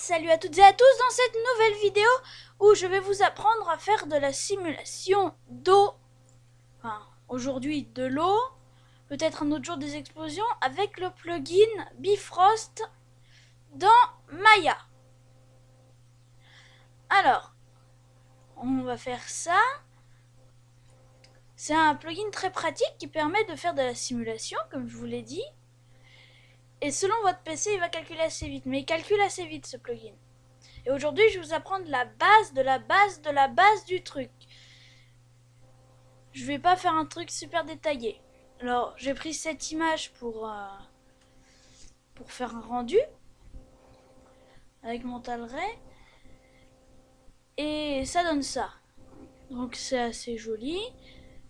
Salut à toutes et à tous dans cette nouvelle vidéo où je vais vous apprendre à faire de la simulation d'eau. Enfin, aujourd'hui de l'eau, peut-être un autre jour des explosions avec le plugin Bifrost dans Maya. Alors, on va faire ça. C'est un plugin très pratique qui permet de faire de la simulation, comme je vous l'ai dit. Et selon votre PC, il va calculer assez vite. Mais il calcule assez vite ce plugin. Et aujourd'hui, je vais vous apprendre la base de la base de la base du truc. Je vais pas faire un truc super détaillé. Alors, j'ai pris cette image pour faire un rendu avec mon Talray. Et ça donne ça. Donc c'est assez joli.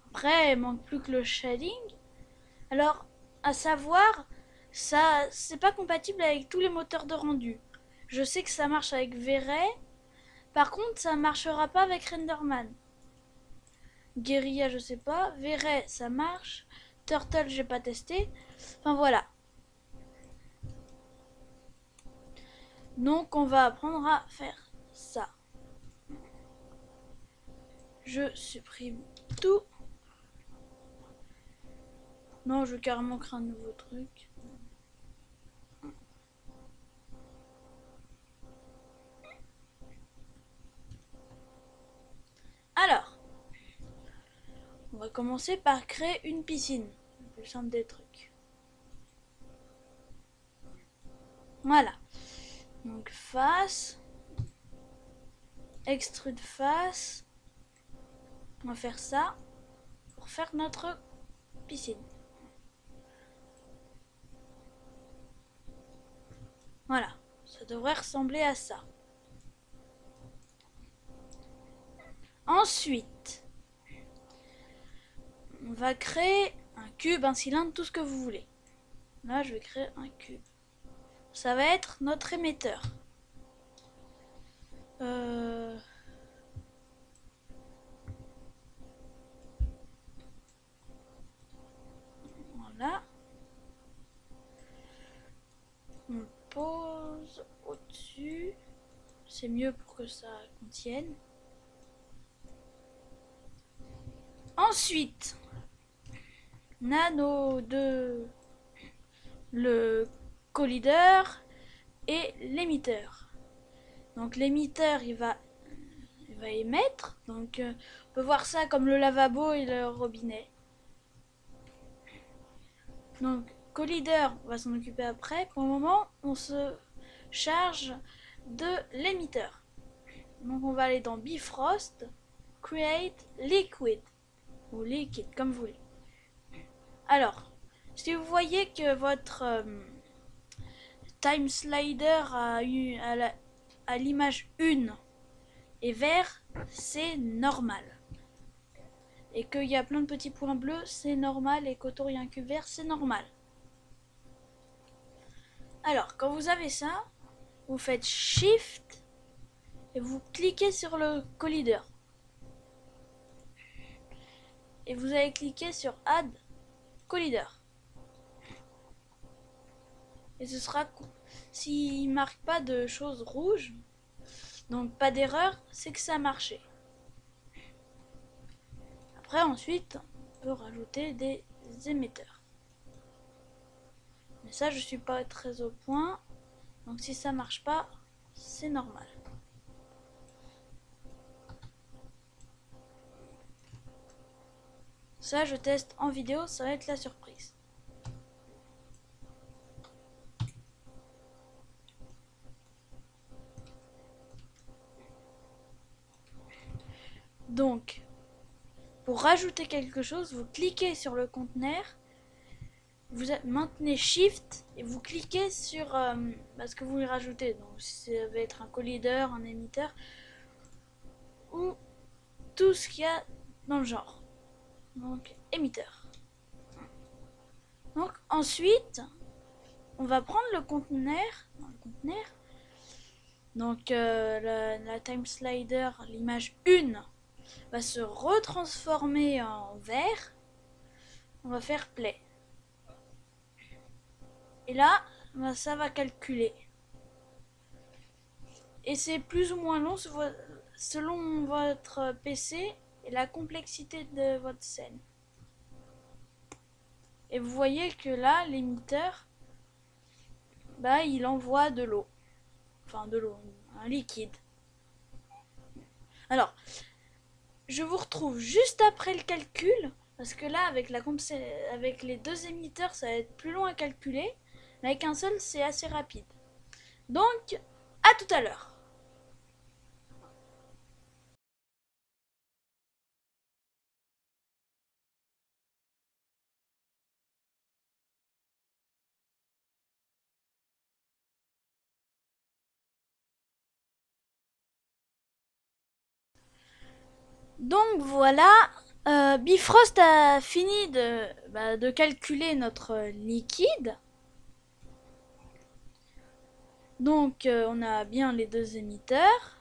Après, il manque plus que le shading. Alors, à savoir, ça c'est pas compatible avec tous les moteurs de rendu. Je sais que ça marche avec V-Ray. Par contre, ça marchera pas avec Renderman. Guerilla, je sais pas. V-Ray, ça marche. Turtle, j'ai pas testé. Enfin voilà. Donc on va apprendre à faire ça. Je supprime tout. Non, je veux carrément créer un nouveau truc. Alors, on va commencer par créer une piscine. Le plus simple des trucs. Voilà. Donc face. Extrude face. On va faire ça pour faire notre piscine. Voilà. Ça devrait ressembler à ça. Ensuite, on va créer un cube, un cylindre, tout ce que vous voulez. Là, je vais créer un cube. Ça va être notre émetteur. Voilà. On le pose au-dessus. C'est mieux pour que ça contienne. Ensuite, on a nos deux, le collider et l'émetteur. Donc l'émetteur, il va émettre. Donc on peut voir ça comme le lavabo et le robinet. Donc collider, on va s'en occuper après. Pour le moment, on se charge de l'émetteur. Donc on va aller dans Bifrost, Create Liquid ou Liquid, comme vous voulez. Alors, si vous voyez que votre time slider à l'image 1 est vert, c'est normal. Et qu'il y a plein de petits points bleus, c'est normal. Et qu'autour il y a un cube vert, c'est normal. Alors, quand vous avez ça, vous faites Shift et vous cliquez sur le collider. Et vous allez cliquer sur Add Collider. Et ce sera, s'il ne marque pas de choses rouges, donc pas d'erreur, c'est que ça a marché. Après, ensuite, on peut rajouter des émetteurs. Mais ça, je suis pas très au point. Donc si ça marche pas, c'est normal. Ça, je teste en vidéo, ça va être la surprise. Donc, pour rajouter quelque chose, vous cliquez sur le conteneur, vous maintenez Shift et vous cliquez sur ce que vous voulez rajouter. Donc, ça va être un collider, un émetteur ou tout ce qu'il y a dans le genre. Donc, émetteur. Donc, ensuite, on va prendre le conteneur. Donc, la time slider, l'image 1 va se retransformer en vert. On va faire play. Et là, ça va calculer. Et c'est plus ou moins long selon votre PC et la complexité de votre scène. Et vous voyez que là, l'émetteur, bah, il envoie de l'eau. Enfin, de l'eau, un liquide. Alors, je vous retrouve juste après le calcul, parce que là, avec les deux émetteurs, ça va être plus long à calculer, mais avec un seul, c'est assez rapide. Donc, à tout à l'heure. Donc voilà, Bifrost a fini de calculer notre liquide. Donc on a bien les deux émetteurs,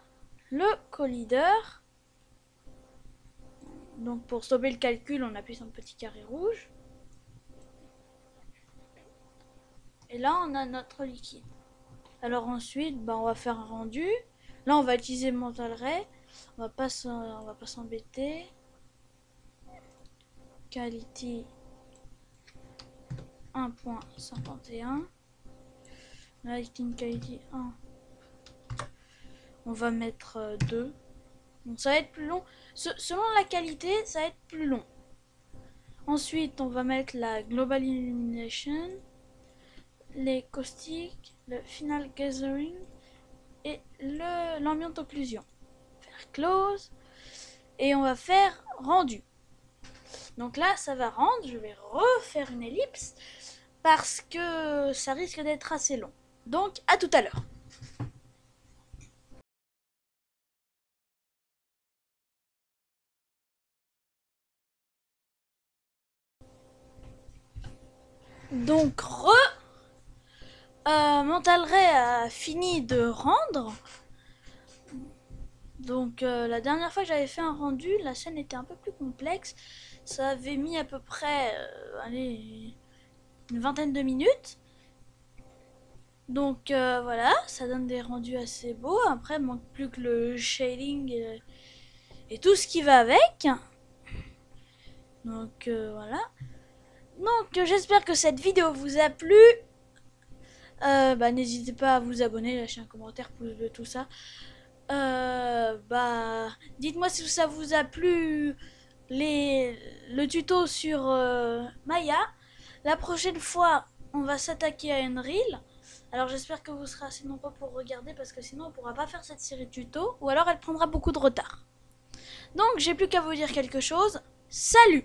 le collideur. Donc pour stopper le calcul, on appuie sur le petit carré rouge. Et là on a notre liquide. Alors ensuite, on va faire un rendu. Là on va utiliser Mental Ray. On va pas s'embêter. Quality 1.51. Lighting quality 1. On va mettre 2. Donc ça va être plus long. Selon la qualité, ça va être plus long. Ensuite, on va mettre la Global Illumination, les caustiques, le Final Gathering et l'Ambient Occlusion. Faire Close. Et on va faire Rendu. Donc là, ça va rendre. Je vais refaire une ellipse parce que ça risque d'être assez long. Donc, à tout à l'heure. Donc, Mental Ray a fini de rendre. Donc, la dernière fois que j'avais fait un rendu, la scène était un peu plus complexe. Ça avait mis à peu près une vingtaine de minutes. Donc, voilà, ça donne des rendus assez beaux. Après, il manque plus que le shading et tout ce qui va avec. Donc, voilà. Donc j'espère que cette vidéo vous a plu. N'hésitez pas à vous abonner, lâcher un commentaire, pouce bleu, tout ça. Dites-moi si ça vous a plu le tuto sur Maya. La prochaine fois, on va s'attaquer à Unreal. Alors j'espère que vous serez assez nombreux pour regarder parce que sinon on pourra pas faire cette série de tutos ou alors elle prendra beaucoup de retard. Donc j'ai plus qu'à vous dire quelque chose. Salut!